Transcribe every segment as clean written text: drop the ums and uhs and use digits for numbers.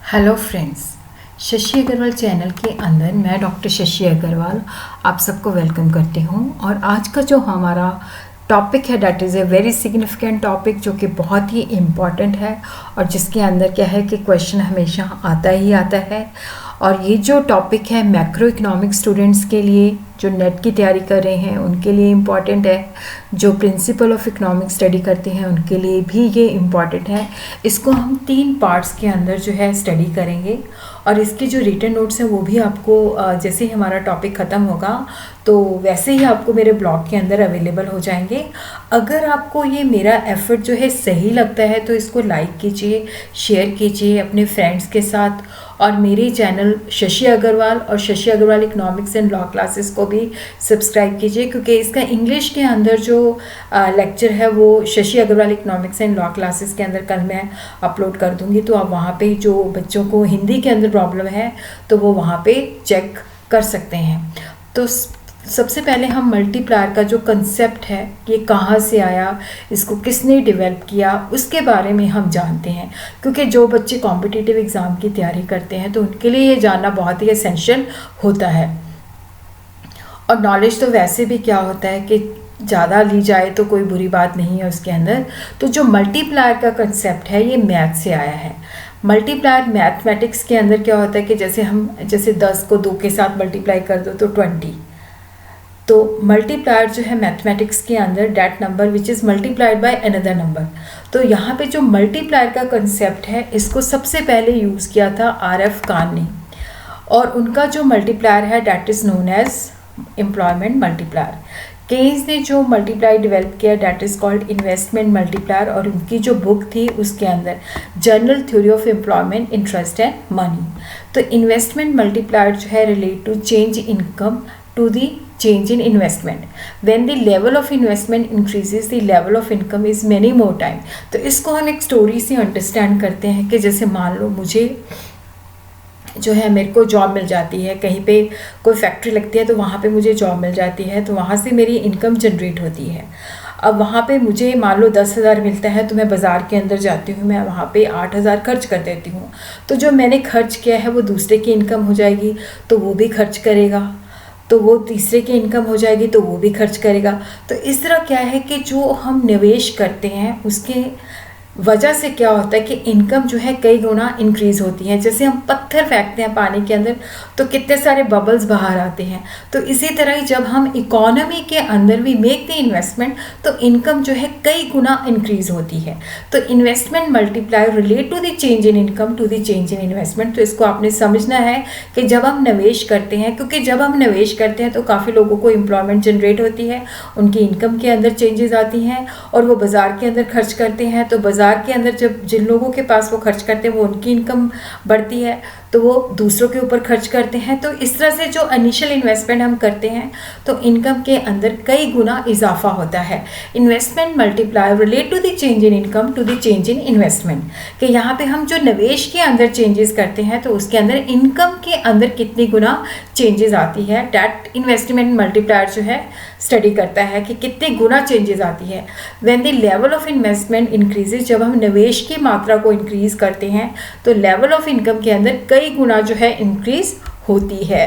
Hello friends, Shashi Agarwal channel के अंदर मैं डॉक्टर शशि अग्रवाल आप सबको वेलकम करती हूँ। और आज का जो हमारा टॉपिक है that is a very significant topic जो कि बहुत ही इम्पॉर्टेंट है और जिसके अंदर क्या है कि क्वेश्चन हमेशा आता ही आता है। और ये जो टॉपिक है मैक्रो इकोनॉमिक स्टूडेंट्स के लिए जो नेट की तैयारी कर रहे हैं उनके लिए इम्पॉर्टेंट है, जो प्रिंसिपल ऑफ इकोनॉमिक स्टडी करते हैं उनके लिए भी ये इम्पॉर्टेंट है। इसको हम 3 पार्ट्स के अंदर जो है स्टडी करेंगे और इसके जो रिटन नोट्स हैं वो भी आपको जैसे ही हमारा टॉपिक ख़त्म होगा तो वैसे ही आपको मेरे ब्लॉग के अंदर अवेलेबल हो जाएंगे। अगर आपको ये मेरा एफर्ट जो है सही लगता है तो इसको लाइक कीजिए, शेयर कीजिए अपने फ्रेंड्स के साथ और मेरे चैनल शशि अग्रवाल और Shashi Agarwal economics and law classes को भी सब्सक्राइब कीजिए, क्योंकि इसका इंग्लिश के अंदर जो लेक्चर है वो Shashi Agarwal economics and law classes के अंदर कल मैं अपलोड कर दूंगी। तो आप वहाँ पे जो बच्चों को हिंदी के अंदर प्रॉब्लम है तो वो वहाँ पे चेक कर सकते हैं। तो सबसे पहले हम मल्टीप्लायर का जो कंसेप्ट है ये कहाँ से आया, इसको किसने डेवलप किया, उसके बारे में हम जानते हैं। क्योंकि जो बच्चे कॉम्पिटिटिव एग्ज़ाम की तैयारी करते हैं तो उनके लिए ये जानना बहुत ही एसेंशियल होता है। और नॉलेज तो वैसे भी क्या होता है कि ज़्यादा ली जाए तो कोई बुरी बात नहीं है उसके अंदर। तो जो मल्टीप्लायर का कंसेप्ट है ये मैथ से आया है। मल्टीप्लायर मैथमेटिक्स के अंदर क्या होता है कि जैसे 10 को 2 के साथ मल्टीप्लाई कर दो तो 20। तो मल्टीप्लायर जो है मैथमेटिक्स के अंदर that number which is multiplied by another number. तो यहाँ पे जो मल्टीप्लायर का कंसेप्ट है इसको सबसे पहले यूज़ किया था RF कान ने, और उनका जो मल्टीप्लायर है that is known as employment multiplier. Keynes ने जो मल्टीप्लाई डेवलप किया that is called investment multiplier, और उनकी जो बुक थी उसके अंदर general theory of employment, interest and money. तो इन्वेस्टमेंट मल्टीप्लायर जो है relate to change income to the change in investment. When the level of investment increases, the level of income is many more time. तो इसको हम एक story से understand करते हैं कि जैसे मान लो मुझे जो है मेरे को जॉब मिल जाती है, कहीं पे कोई फैक्ट्री लगती है तो वहाँ पे मुझे जॉब मिल जाती है, तो वहाँ से मेरी इनकम जनरेट होती है। अब वहाँ पे मुझे मान लो 10,000 मिलता है तो मैं बाज़ार के अंदर जाती हूँ, मैं वहाँ पे 8,000 खर्च कर देती हूँ। तो जो मैंने खर्च किया है वो दूसरे की इनकम हो जाएगी तो वो भी खर्च करेगा, तो वो तीसरे की इनकम हो जाएगी तो वो भी खर्च करेगा। तो इस तरह क्या है कि जो हम निवेश करते हैं उसके वजह से क्या होता है कि इनकम जो है कई गुना इंक्रीज़ होती है। जैसे हम पत्थर फेंकते हैं पानी के अंदर तो कितने सारे बबल्स बाहर आते हैं, तो इसी तरह ही जब हम इकोनॉमी के अंदर भी मेक द इन्वेस्टमेंट तो इनकम जो है कई गुना इंक्रीज़ होती है। तो investment multiplier relate to the change in income to the change in investment. तो इसको आपने समझना है कि जब हम निवेश करते हैं, क्योंकि जब हम निवेश करते हैं तो काफ़ी लोगों को एम्प्लॉयमेंट जनरेट होती है, उनकी इनकम के अंदर चेंजेस आती हैं और वो बाज़ार के अंदर खर्च करते हैं। तो बाज़ार के अंदर जब जिन लोगों के पास वो खर्च करते हैं वो उनकी इनकम बढ़ती है तो वो दूसरों के ऊपर खर्च करते हैं। तो इस तरह से जो इनिशियल इन्वेस्टमेंट हम करते हैं तो इनकम के अंदर कई गुना इजाफा होता है। Investment multiplier relate to the change in income to the change in investment, कि यहाँ पे हम जो निवेश के अंदर चेंजेस करते हैं तो उसके अंदर इनकम के अंदर कितनी गुना चेंजेस आती है, डैट इन्वेस्टमेंट मल्टीप्लायर जो है स्टडी करता है कि कितने गुना चेंजेस आती है। When the level of investment increases, जब हम निवेश की मात्रा को इंक्रीज करते हैं तो लेवल ऑफ इनकम के अंदर कई गुना जो है इंक्रीज होती है।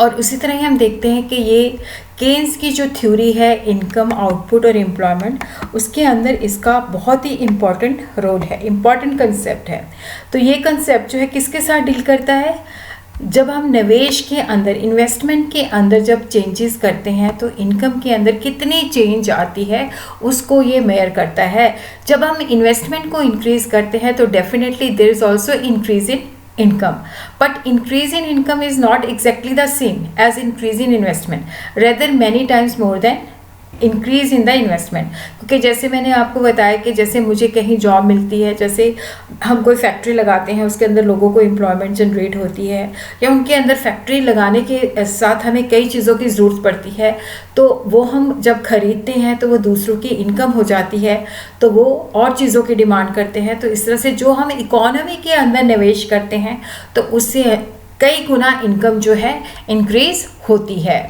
और उसी तरह ही हम देखते हैं कि ये केन्स की जो थ्योरी है इनकम, आउटपुट और एम्प्लॉयमेंट, उसके अंदर इसका बहुत ही इम्पॉर्टेंट रोल है, इम्पॉर्टेंट कंसेप्ट है। तो ये कंसेप्ट जो है किसके साथ डील करता है, जब हम निवेश के अंदर, इन्वेस्टमेंट के अंदर जब चेंजेस करते हैं तो इनकम के अंदर कितनी चेंज आती है उसको ये मेयर करता है। जब हम इन्वेस्टमेंट को इंक्रीज करते हैं तो definitely there is also increase in income, but increase in income is not exactly the same as increase in investment, rather many times more than increase in the investment. क्योंकि जैसे मैंने आपको बताया कि जैसे मुझे कहीं जॉब मिलती है, जैसे हम कोई फैक्ट्री लगाते हैं उसके अंदर लोगों को एम्प्लॉयमेंट जनरेट होती है, या उनके अंदर फैक्ट्री लगाने के साथ हमें कई चीज़ों की ज़रूरत पड़ती है, तो वो हम जब खरीदते हैं तो वो दूसरों की इनकम हो जाती है तो वो और चीज़ों की डिमांड करते हैं। तो इस तरह से जो हम इकोनॉमी के अंदर निवेश करते हैं तो उससे कई गुना इनकम जो है इंक्रीज होती है।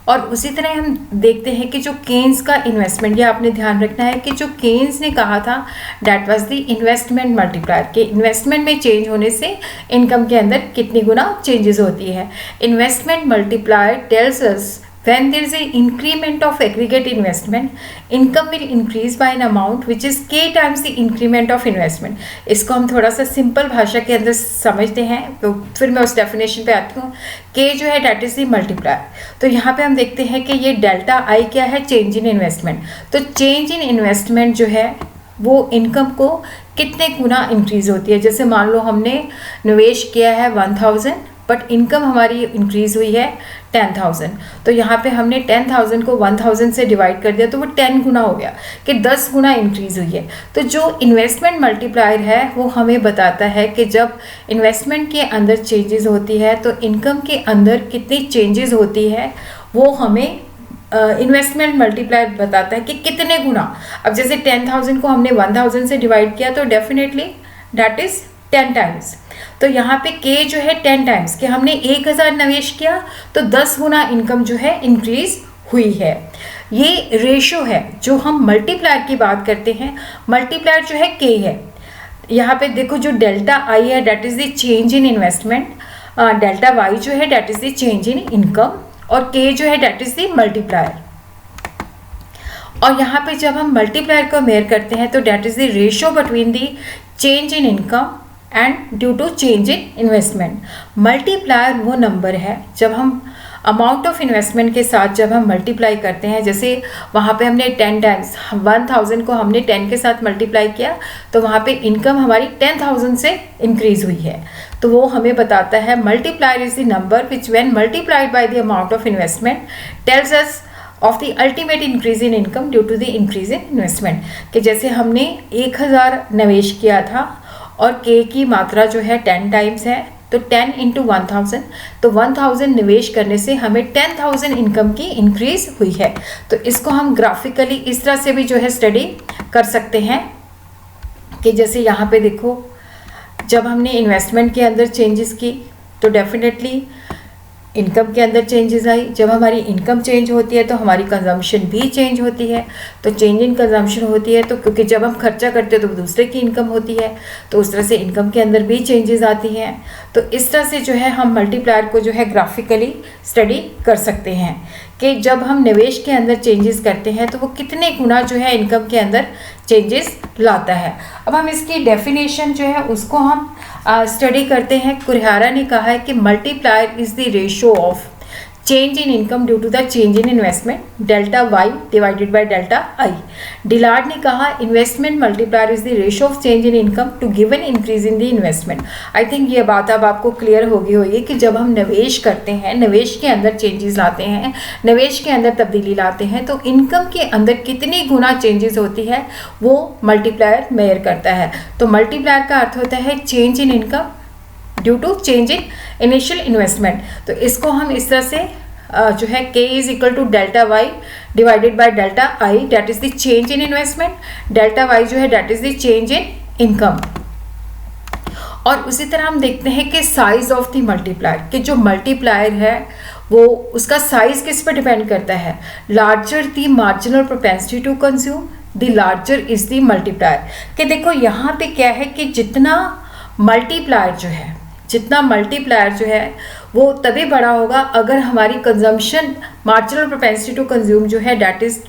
और उसी तरह हम देखते हैं कि जो केन्स का इन्वेस्टमेंट, ये आपने ध्यान रखना है कि जो केन्स ने कहा था that was the investment multiplier, के इन्वेस्टमेंट में चेंज होने से इनकम के अंदर कितनी गुना चेंजेस होती है। Investment multiplier tells us when there is a increment of aggregate investment, income will increase by an amount which is k times the increment of investment। इसको हम थोड़ा सा सिंपल भाषा के अंदर समझते हैं, तो फिर मैं उस डेफिनेशन पे आती हूँ। k जो है डेट इज द मल्टीप्लायर। तो यहाँ पे हम देखते हैं कि ये डेल्टा आई क्या है, चेंज इन इन्वेस्टमेंट। तो चेंज इन इन्वेस्टमेंट जो है वो इनकम को कितने गुना इंक्रीज होती है। जैसे मान लो हमने निवेश किया है 1000 बट इनकम हमारी इंक्रीज हुई है 10,000, तो यहाँ पे हमने 10,000 को 1000 से डिवाइड कर दिया तो वो 10 गुना हो गया कि 10 गुना इंक्रीज हुई है। तो जो इन्वेस्टमेंट मल्टीप्लायर है वो हमें बताता है कि जब इन्वेस्टमेंट के अंदर चेंजेस होती है तो इनकम के अंदर कितनी चेंजेस होती है, वो हमें इन्वेस्टमेंट मल्टीप्लायर बताता है कि कितने गुना। अब जैसे 10,000 को हमने 1000 से डिवाइड किया तो डेफिनेटली दैट इज 10 टाइम्स। तो यहाँ पे k जो है 10 टाइम्स, कि हमने 1000 निवेश किया तो 10 गुना इनकम जो है इंक्रीज हुई है। ये रेशो है जो हम मल्टीप्लायर की बात करते हैं। मल्टीप्लायर जो है k है। यहाँ पे देखो जो डेल्टा आई है that is the change in investment, delta Y जो है that is the change in income, और k जो है डेट इज द मल्टीप्लायर। और यहाँ पे जब हम मल्टीप्लायर को मेयर करते हैं तो that is the ratio between the change in income and due to change in investment. Multiplier वो नंबर है जब हम अमाउंट ऑफ इन्वेस्टमेंट के साथ जब हम मल्टीप्लाई करते हैं। जैसे वहाँ पे हमने 10 टाइम्स 1000 को हमने 10 के साथ मल्टीप्लाई किया तो वहाँ पे इनकम हमारी 10,000 से इंक्रीज हुई है। तो वो हमें बताता है multiplier is the number which when multiplied by the amount of investment tells us of the ultimate increase in income due to the increase in investment. कि जैसे हमने 1000 निवेश किया था और k की मात्रा जो है 10 टाइम्स है तो 10 इंटू 1000, तो 1000 निवेश करने से हमें 10,000 इनकम की इंक्रीज हुई है। तो इसको हम ग्राफिकली इस तरह से भी जो है स्टडी कर सकते हैं कि जैसे यहाँ पे देखो जब हमने इन्वेस्टमेंट के अंदर चेंजेस की तो डेफिनेटली इनकम के अंदर चेंजेस आई। जब हमारी इनकम चेंज होती है तो हमारी कंजम्पशन भी चेंज होती है। तो चेंज इन कंजम्पशन होती है तो क्योंकि जब हम खर्चा करते हैं तो दूसरे की इनकम होती है, तो उस तरह से इनकम के अंदर भी चेंजेस आती हैं। तो इस तरह से जो है हम मल्टीप्लायर को जो है ग्राफिकली स्टडी कर सकते हैं कि जब हम निवेश के अंदर चेंजेस करते हैं तो वो कितने गुना जो है इनकम के अंदर चेंजेस लाता है। अब हम इसकी डेफिनेशन जो है उसको हम स्टडी करते हैं। कुरहारा ने कहा है कि multiplier is the ratio of change in income due to the change in investment delta Y divided by delta I. Dillard ने कहा investment multiplier is the ratio of change in income to given increase in the investment. I think ये बात अब आपको clear होगी कि जब हम निवेश करते हैं, निवेश के अंदर चेंजेस लाते हैं, निवेश के अंदर तब्दीली लाते हैं तो इनकम के अंदर कितनी गुना चेंजेस होती है वो मल्टीप्लायर मेयर करता है। तो मल्टीप्लायर का अर्थ होता है change in income due to change in initial investment. तो इसको हम इस तरह से जो है k is equal to delta Y divided by delta I that is the change in investment, delta Y जो है that is the change in income. और उसी तरह हम देखते हैं कि साइज ऑफ द मल्टीप्लायर, कि जो मल्टीप्लायर है वो उसका साइज किस पर डिपेंड करता है। Larger the marginal propensity to consume the larger is the multiplier. कि देखो यहाँ पे क्या है कि जितना मल्टीप्लायर जो है वो तभी बड़ा होगा अगर हमारी consumption marginal propensity to consume जो है डेट इज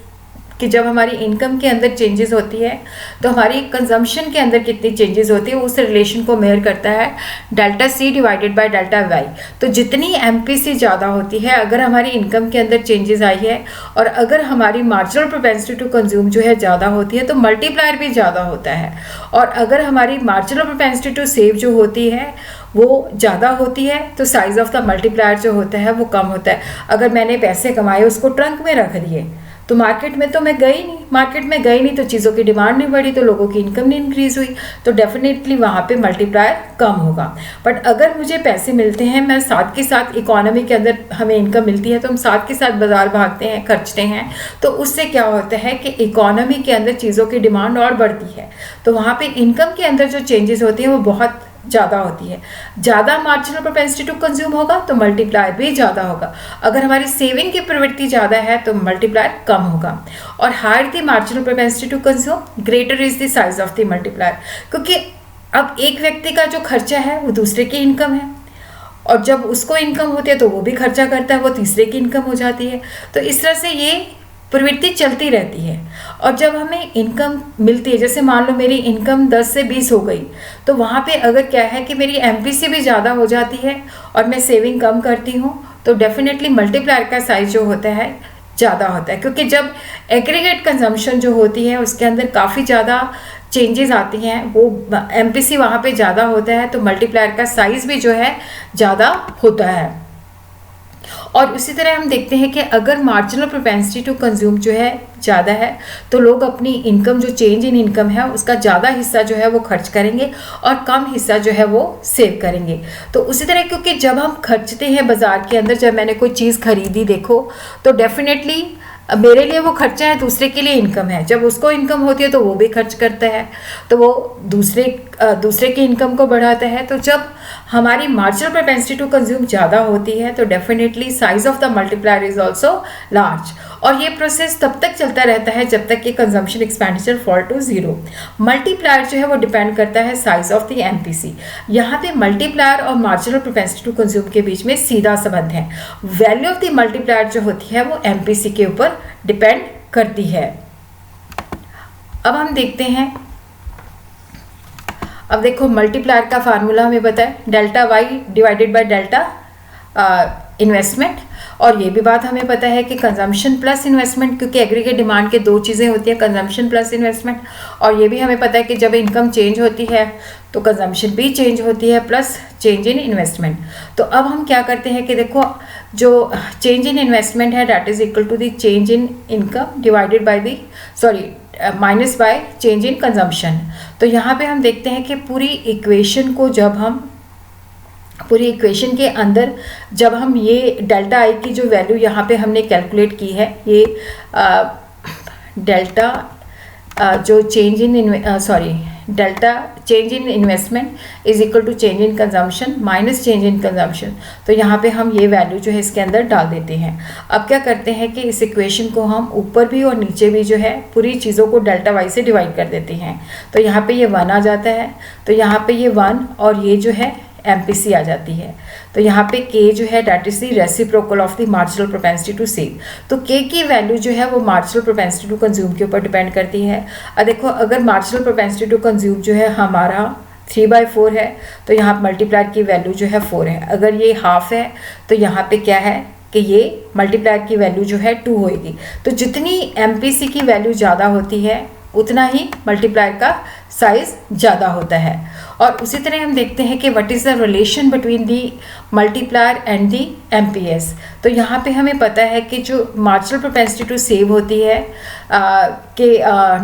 कि जब हमारी इनकम के अंदर चेंजेस होती है तो हमारी कंजम्पशन के अंदर कितनी चेंजेस होती है उस रिलेशन को मेयर करता है delta C divided by delta Y. तो जितनी एमपीसी ज़्यादा होती है अगर हमारी इनकम के अंदर चेंजेस आई है और अगर हमारी मार्जिनल प्रोपेंसिटी टू कंज्यूम जो है ज़्यादा होती है तो मल्टीप्लायर भी ज़्यादा होता है। और अगर हमारी मार्जिनल प्रोपेंसिटी टू सेव जो होती है वो ज़्यादा होती है तो साइज़ ऑफ द मल्टीप्लायर जो होता है वो कम होता है। अगर मैंने पैसे कमाए उसको ट्रंक में रख दिए तो मार्केट में तो मैं गई नहीं, तो चीज़ों की डिमांड नहीं बढ़ी तो लोगों की इनकम नहीं इंक्रीज़ हुई, तो डेफिनेटली वहाँ पे मल्टीप्लायर कम होगा। बट अगर मुझे पैसे मिलते हैं, मैं साथ के साथ इकोनॉमी के अंदर हमें इनकम मिलती है तो हम साथ के साथ बाजार भागते हैं, खर्चते हैं, तो उससे क्या होता है कि इकोनॉमी के अंदर चीज़ों की डिमांड और बढ़ती है। तो वहाँ पर इनकम के अंदर जो चेंजेस होती हैं वो बहुत ज़्यादा होती है। ज़्यादा मार्जिनल प्रोपेंसिटी टू कंज्यूम होगा तो मल्टीप्लायर भी ज़्यादा होगा। अगर हमारी सेविंग की प्रवृत्ति ज़्यादा है तो मल्टीप्लायर कम होगा। और higher the marginal propensity to consume greater is the size of the multiplier, क्योंकि अब एक व्यक्ति का जो खर्चा है वो दूसरे की इनकम है, और जब उसको इनकम होती है तो वो भी खर्चा करता है, वो तीसरे की इनकम हो जाती है। तो इस तरह से ये प्रवृत्ति चलती रहती है। और जब हमें इनकम मिलती है, जैसे मान लो मेरी इनकम 10 से 20 हो गई, तो वहाँ पे अगर क्या है कि मेरी एमपीसी भी ज़्यादा हो जाती है और मैं सेविंग कम करती हूँ, तो डेफिनेटली मल्टीप्लायर का साइज जो होता है ज़्यादा होता है। क्योंकि जब एग्रीगेट कंजम्पशन जो होती है उसके अंदर काफ़ी ज़्यादा चेंजेस आती हैं, वो एमपीसी वहाँ पे ज़्यादा होता है, तो मल्टीप्लायर का साइज़ भी जो है ज़्यादा होता है। और उसी तरह हम देखते हैं कि अगर मार्जिनल प्रोपेंसिटी टू कंज्यूम जो है ज़्यादा है तो लोग अपनी इनकम, जो चेंज इन इनकम है उसका ज़्यादा हिस्सा जो है वो खर्च करेंगे और कम हिस्सा जो है वो सेव करेंगे। तो उसी तरह क्योंकि जब हम खर्चते हैं बाज़ार के अंदर, जब मैंने कोई चीज़ खरीदी देखो, तो डेफिनेटली मेरे लिए वो खर्चा है, दूसरे के लिए इनकम है। जब उसको इनकम होती है तो वो भी खर्च करता है, तो वो दूसरे की इनकम को बढ़ाता है। तो जब हमारी मार्जिनल प्रोपेंसिटी टू कंज्यूम ज़्यादा होती है तो definitely size of the multiplier is also large. और ये प्रोसेस तब तक चलता रहता है जब तक कि consumption expenditure fall to zero. Multiplier जो है वो डिपेंड करता है साइज ऑफ द एमपीसी। यहाँ पे मल्टीप्लायर और मार्जिनल प्रोपेंसिटी टू कंज्यूम के बीच में सीधा संबंध है। वैल्यू ऑफ द मल्टीप्लायर जो होती है वो एमपीसी के ऊपर डिपेंड करती है। अब हम देखते हैं, अब देखो मल्टीप्लायर का फार्मूला हमें पता है, delta Y divided by delta investment. और ये भी बात हमें पता है कि कंजम्पशन प्लस इन्वेस्टमेंट, क्योंकि एग्रीगेट डिमांड के दो चीज़ें होती हैं, कंजम्पशन प्लस इन्वेस्टमेंट। और ये भी हमें पता है कि जब इनकम चेंज होती है तो कंजम्पशन भी चेंज होती है प्लस चेंज इन इन्वेस्टमेंट। तो अब हम क्या करते हैं कि देखो जो चेंज इन इन्वेस्टमेंट है that is equal to the change in income divided by the minus by change in consumption. तो यहाँ पे हम देखते हैं कि पूरी इक्वेशन के अंदर जब हम ये डेल्टा आई की जो वैल्यू यहाँ पे हमने कैलकुलेट की है, ये डेल्टा जो delta change in investment is equal to change in consumption minus change in consumption. तो यहाँ पे हम ये वैल्यू जो है इसके अंदर डाल देते हैं। अब क्या करते हैं कि इस इक्वेशन को हम ऊपर भी और नीचे भी जो है पूरी चीज़ों को डेल्टा वाई से डिवाइड कर देते हैं। तो यहाँ पे ये 1 आ जाता है, तो यहाँ पे ये 1 और ये जो है एमपीसी आ जाती है। तो यहाँ पे के जो है that is the reciprocal of the marginal propensity to save. तो के की वैल्यू जो है वो मार्जिनल प्रोपेंसिटी टू कंज्यूम के ऊपर डिपेंड करती है। देखो अगर मार्जिनल प्रोपेंसिटी टू कंज्यूम जो है हमारा 3/4 है तो यहाँ मल्टीप्लायर की वैल्यू जो है 4 है। अगर ये हाफ है तो यहाँ पे क्या है कि ये मल्टीप्लायर की वैल्यू जो है 2 होएगी। तो जितनी एमपीसी की वैल्यू ज़्यादा होती है उतना ही मल्टीप्लायर का साइज ज़्यादा होता है। और उसी तरह हम देखते हैं कि what is the relation between the multiplier and the MPS. तो यहाँ पे हमें पता है कि जो मार्जिनल प्रोपेंसिटी टू सेव होती है कि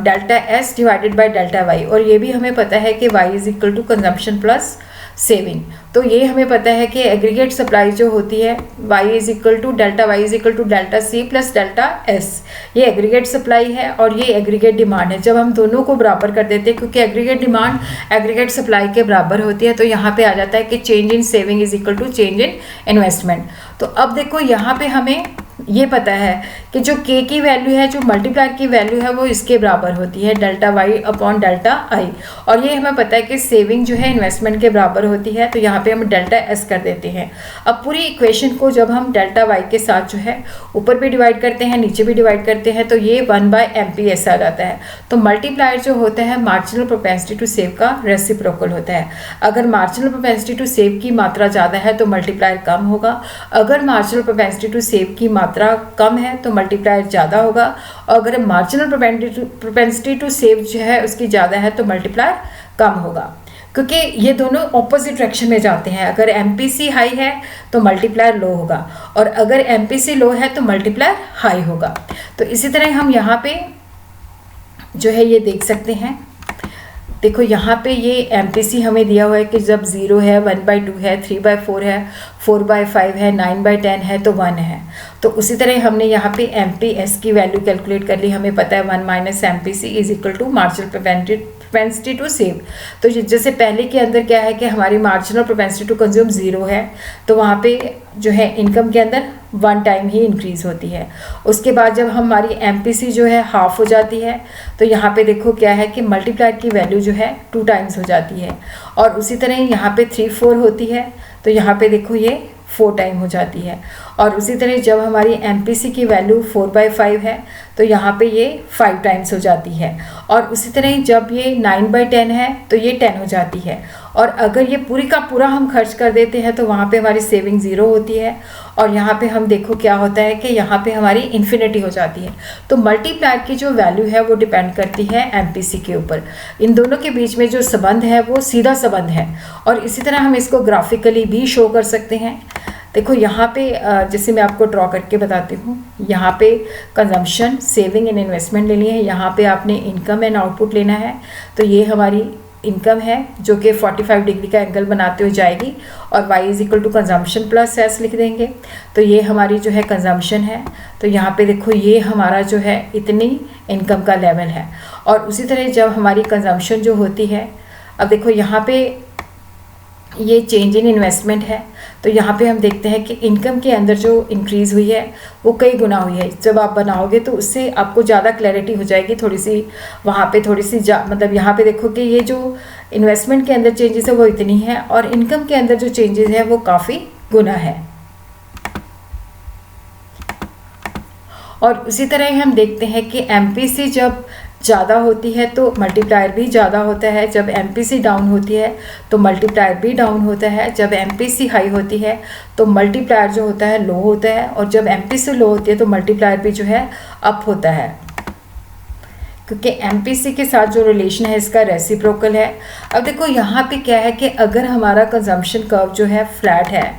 delta S divided by delta Y, और ये भी हमें पता है कि Y is equal to consumption plus saving. तो ये हमें पता है कि एग्रीगेट सप्लाई जो होती है y is equal to delta Y is equal to delta C plus delta S, ये एग्रीगेट सप्लाई है और ये एग्रीगेट डिमांड है। जब हम दोनों को बराबर कर देते हैं, क्योंकि एग्रीगेट डिमांड एग्रीगेट सप्लाई के बराबर होती है, तो यहाँ पे आ जाता है कि change in saving is equal to change in investment. तो अब देखो यहाँ पे हमें ये पता है कि जो के की वैल्यू है, जो मल्टीप्लायर की वैल्यू है, वो इसके बराबर होती है delta Y upon delta I. और ये हमें पता है कि सेविंग जो है इन्वेस्टमेंट के बराबर होती है, तो यहाँ पे हम डेल्टा एस कर देते हैं। अब पूरी इक्वेशन को जब हम डेल्टा वाई के साथ जो है ऊपर भी डिवाइड करते हैं नीचे भी डिवाइड करते हैं, तो ये 1/MPS आ जाता है। तो मल्टीप्लायर जो होता है मार्जिनल प्रोपेंसिटी टू सेव का रेसिप्रोकल होता है। अगर मार्जिनल प्रोपेंसिटी टू सेव की मात्रा ज़्यादा है तो मल्टीप्लायर कम होगा, अगर मार्जिनल प्रोपेंसिटी टू सेव की मात्रा कम है तो मल्टीप्लायर ज़्यादा होगा, और अगर मार्जिनल प्रोपेंसिटी टू सेव जो है उसकी ज़्यादा है तो मल्टीप्लायर कम होगा, क्योंकि ये दोनों ऑपोजिट डायरेक्शन में जाते हैं। अगर एमपीसी हाई है तो मल्टीप्लायर लो होगा, और अगर एमपीसी लो है तो मल्टीप्लायर हाई होगा। तो इसी तरह हम यहाँ पे जो है ये देख सकते हैं, देखो यहाँ पे ये एमपीसी हमें दिया हुआ है कि जब 0 है, 1/2 है, 3/4 है, 4/5 है, 9/10 है तो 1 है। तो उसी तरह हमने यहाँ पे एमपीएस की वैल्यू कैलकुलेट कर ली। हमें पता है 1 - MPC is equal to marginal propensity to save. तो जैसे पहले के अंदर क्या है कि हमारी मार्जिनल प्रोपेंसिटी टू कंज्यूम 0 है, तो वहाँ पे जो है इनकम के अंदर 1 टाइम ही इंक्रीज़ होती है। उसके बाद जब हमारी MPC जो है हाफ हो जाती है, तो यहाँ पे देखो क्या है कि मल्टीप्लायर की वैल्यू जो है 2 टाइम्स हो जाती है। और उसी तरह यहाँ पे 3-4 होती है, तो यहाँ पे देखो ये 4 टाइम हो जाती है। और उसी तरह जब हमारी MPC की वैल्यू 4/5 है, तो यहाँ पे ये 5 टाइम्स हो जाती है। और उसी तरह जब ये 9/10 है, तो ये 10 हो जाती है। और अगर ये पूरी का पूरा हम खर्च कर देते हैं, तो वहाँ पे हमारी सेविंग 0 होती है। और यहाँ पे हम देखो क्या होता है कि यहाँ पे हमारी इन्फिनिटी हो जाती है। तो मल्टीप्लायर की जो वैल्यू है वो डिपेंड करती है MPC के ऊपर। इन दोनों के बीच में जो संबंध है वो सीधा संबंध है। और इसी तरह हम इसको ग्राफिकली भी शो कर सकते हैं। देखो यहाँ पे जैसे मैं आपको ड्रॉ करके बताती हूँ, यहाँ पे कंजम्पशन, सेविंग एंड इन्वेस्टमेंट लेनी है, यहाँ पे आपने इनकम एंड आउटपुट लेना है। तो ये हमारी इनकम है जो कि 45 डिग्री का एंगल बनाते हुए जाएगी, और y is equal to consumption plus S लिख देंगे। तो ये हमारी जो है कंजम्पशन है। तो यहाँ पे देखो ये हमारा जो है इतनी इनकम का लेवल है। और उसी तरह जब हमारी कंजम्पशन जो होती है, अब देखो यहाँ पे ये चेंज इन इन्वेस्टमेंट है। तो यहाँ पे हम देखते हैं कि इनकम के अंदर जो इंक्रीज़ हुई है वो कई गुना हुई है। जब आप बनाओगे तो उससे आपको ज़्यादा क्लैरिटी हो जाएगी थोड़ी सी, वहाँ पे थोड़ी सी मतलब यहाँ पे देखो कि ये जो इन्वेस्टमेंट के अंदर चेंजेस है वो इतनी है, और इनकम के अंदर जो चेंजेस है वो काफ़ी गुना है। और उसी तरह हम देखते हैं कि MPC जब ज़्यादा होती है तो मल्टीप्लायर भी ज़्यादा होता है, जब MPC डाउन होती है तो मल्टीप्लायर भी डाउन होता है, जब MPC हाई होती है तो मल्टीप्लायर जो होता है लो होता है, और जब MPC लो होती है तो मल्टीप्लायर भी जो है अप होता है, क्योंकि MPC के साथ जो रिलेशन है इसका रेसिप्रोकल है। अब देखो यहाँ पे क्या है कि अगर हमारा कंजम्पशन कर्व जो है फ्लैट है,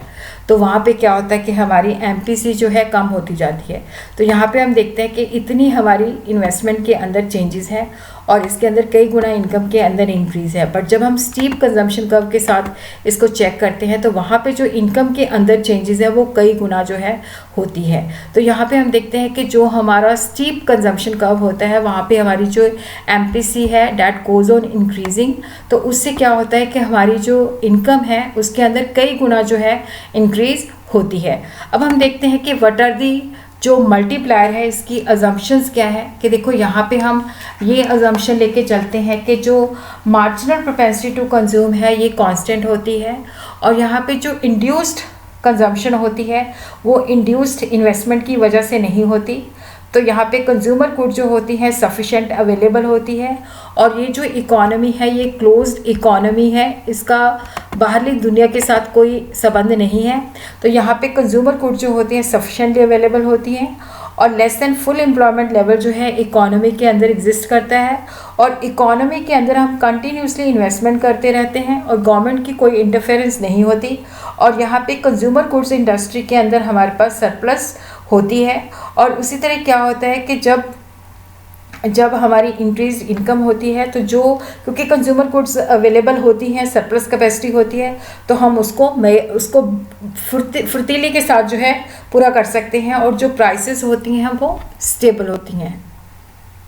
तो वहाँ पे क्या होता है कि हमारी MPC जो है कम होती जाती है। तो यहाँ पे हम देखते हैं कि इतनी हमारी इन्वेस्टमेंट के अंदर चेंजेस है, और इसके अंदर कई गुना इनकम के अंदर इंक्रीज़ है। बट जब हम स्टीप कंजम्पशन कर्व के साथ इसको चेक करते हैं, तो वहाँ पे जो इनकम के अंदर चेंजेस है वो कई गुना जो है होती है। तो यहाँ पे हम देखते हैं कि जो हमारा स्टीप कंजम्पशन कर्व होता है, वहाँ पे हमारी जो MPC है डैट गोज ऑन इंक्रीजिंग, तो उससे क्या होता है कि हमारी जो इनकम है उसके अंदर कई गुना जो है इंक्रीज़ होती है। अब हम देखते हैं कि व्हाट आर दी जो मल्टीप्लायर है इसकी अजम्पशंस क्या है। कि देखो यहाँ पे हम ये अजम्पशन लेके चलते हैं कि जो मार्जिनल प्रोपेंसिटी टू कंज्यूम है ये कांस्टेंट होती है, और यहाँ पे जो इंड्यूस्ड कंजम्पशन होती है वो इंड्यूस्ड इन्वेस्टमेंट की वजह से नहीं होती। तो यहाँ पे कंज्यूमर गुड जो होती है सफिशेंट अवेलेबल होती है, और ये जो इकॉनमी है ये क्लोज्ड इकॉनमी है, इसका बाहरी दुनिया के साथ कोई संबंध नहीं है। तो यहाँ पे कंज्यूमर गुड जो होती हैं सफिशेंटली अवेलेबल होती हैं, और less than full employment level जो है इकॉनमी के अंदर एग्जिस्ट करता है, और इकॉनमी के अंदर हम कंटिन्यूसली इन्वेस्टमेंट करते रहते हैं और गवर्नमेंट की कोई इंटरफेरेंस नहीं होती। और यहाँ पे कंज्यूमर गुड्स इंडस्ट्री के अंदर हमारे पास सरप्लस होती है। और उसी तरह क्या होता है कि जब हमारी इंक्रीज इनकम होती है, तो जो क्योंकि कंज्यूमर गुड्स अवेलेबल होती हैं, सरप्लस कैपेसिटी होती है, तो हम उसको फुर्तीली के साथ जो है पूरा कर सकते हैं, और जो प्राइसेस होती हैं वो स्टेबल होती हैं।